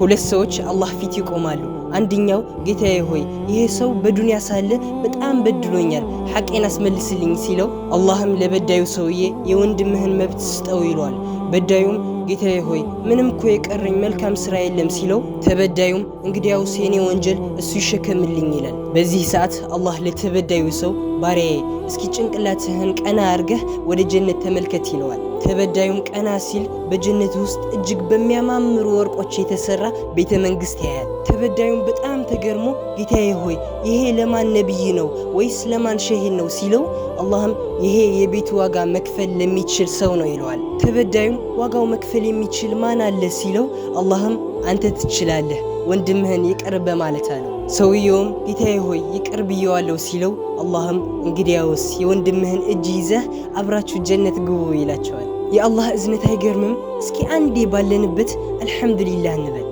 ሁለት ሰዎች አላህ ፊት ይቆማሉ። አንደኛው ጌታዬ ሆይ ይሄ ሰው በዱንያ ሳለ በጣም በድሎኛል፣ ሐቄን አስመልስልኝ ሲለው አላህም ለበዳዩ ሰውዬ የወንድምህን መብት ስጠው ይለዋል። በዳዩም ጌታዬ ሆይ ምንም እኮ የቀረኝ መልካም ስራ የለም ሲለው ተበዳዩም እንግዲያውስ የኔ ወንጀል እሱ ይሸከምልኝ ይላል። በዚህ ሰዓት አላህ ለተበዳዩ ሰው ባሪያዬ እስኪ ጭንቅላትህን ቀና አርገህ ወደ ጀነት ተመልከት ይለዋል። ተበዳዩም ቀና ሲል በጀነት ውስጥ እጅግ በሚያማምሩ ወርቆች የተሰራ ቤተ መንግስት ያያል። ተበዳዩም በጣም ተገርሞ ጌታዬ ሆይ ይሄ ለማን ነብይ ነው ወይስ ለማን ሸሂድ ነው ሲለው አላህም ይሄ የቤት ዋጋ መክፈል ለሚችል ሰው ነው ይለዋል። ተበዳዩም ዋጋው መክፈል የሚችል ማን አለ ሲለው አላህም አንተ ትችላለህ ወንድምህን ይቅር በማለት አለው። ሰውየውም ጌታዬ ሆይ ይቅር ብየዋለሁ ሲለው አላህም እንግዲያውስ የወንድምህን እጅ ይዘህ አብራችሁ ጀነት ግቡ ይላቸዋል። የአላህ እዝነት አይገርምም? እስኪ አንዴ ባለንበት አልሐምዱሊላህ እንበል።